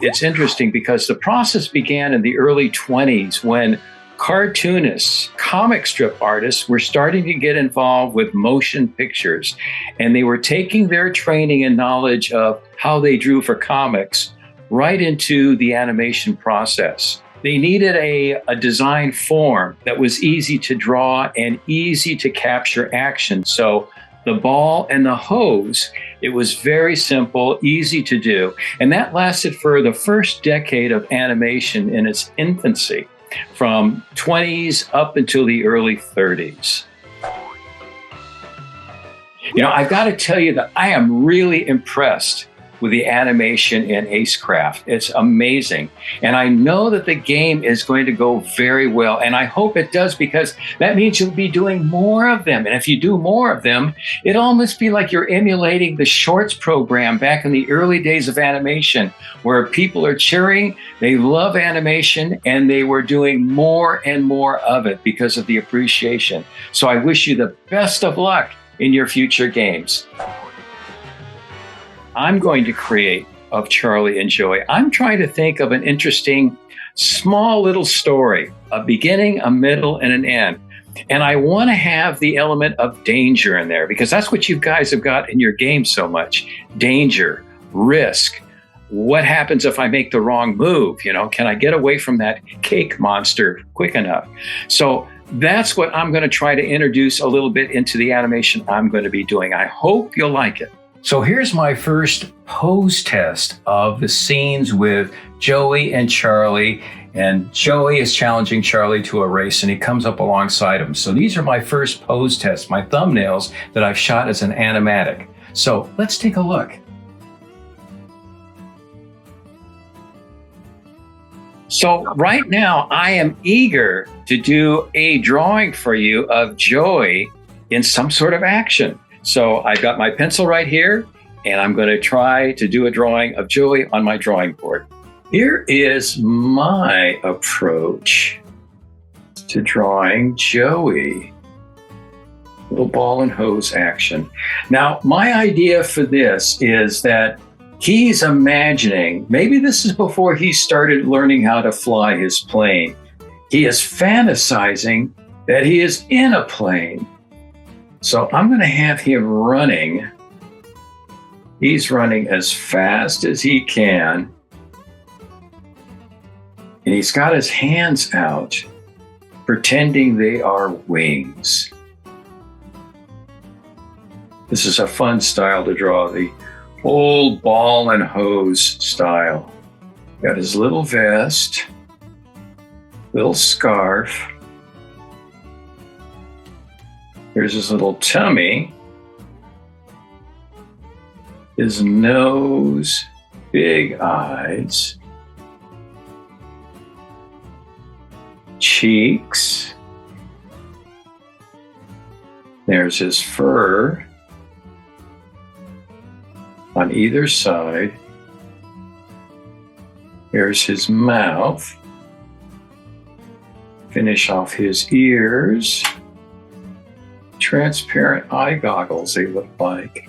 It's interesting because the process began in the early 20s when cartoonists, comic strip artists were starting to get involved with motion pictures, and they were taking their training and knowledge of how they drew for comics right into the animation process. They needed a design form that was easy to draw and easy to capture action. So the ball and the hose, it was very simple, easy to do. And that lasted for the first decade of animation in its infancy, from 20s up until the early 30s. You know, I've got to tell you that I am really impressed with the animation in ACECRAFT. It's amazing. And I know that the game is going to go very well. And I hope it does, because that means you'll be doing more of them. And if you do more of them, it'll almost be like you're emulating the shorts program back in the early days of animation, where people are cheering, they love animation, and they were doing more and more of it because of the appreciation. So I wish you the best of luck in your future games. I'm going to create of Charlie and Joey. I'm trying to think of an interesting, small little story, a beginning, a middle, and an end. And I want to have the element of danger in there, because that's what you guys have got in your game so much. Danger, risk. What happens if I make the wrong move? You know, can I get away from that cake monster quick enough? So that's what I'm going to try to introduce a little bit into the animation I'm going to be doing. I hope you'll like it. So here's my first pose test of the scenes with Joey and Charlie. And Joey is challenging Charlie to a race, and he comes up alongside him. So these are my first pose tests, my thumbnails that I've shot as an animatic. So let's take a look. So right now, I am eager to do a drawing for you of Joey in some sort of action. So I've got my pencil right here, and I'm going to try to do a drawing of Joey on my drawing board. Here is my approach to drawing Joey. Little ball and hose action. Now, my idea for this is that he's imagining, maybe this is before he started learning how to fly his plane. He is fantasizing that he is in a plane. So I'm going to have him running. He's running as fast as he can. And he's got his hands out, pretending they are wings. This is a fun style to draw, the old ball and hose style. Got his little vest, little scarf. Here's his little tummy, his nose, big eyes, cheeks. There's his fur on either side. Here's his mouth. Finish off his ears. Transparent eye goggles, they look like.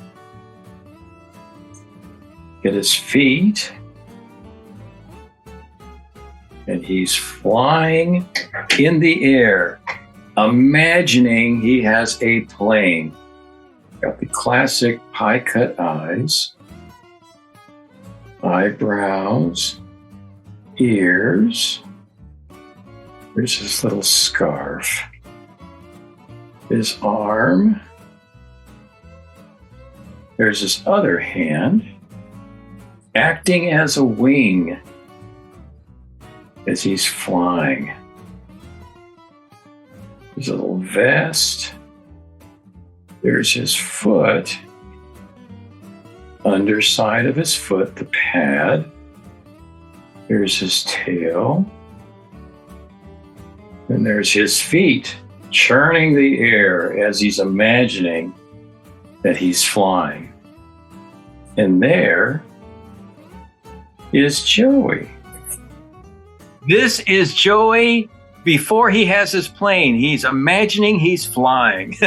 Get his feet. And he's flying in the air, imagining he has a plane. Got the classic pie cut eyes, eyebrows, ears. There's his little scarf. His arm. There's his other hand, acting as a wing as he's flying. His little vest. There's his foot. Underside of his foot, the pad. There's his tail. And there's his feet, churning the air as he's imagining that he's flying. And there is Joey. This is Joey before he has his plane. He's imagining he's flying.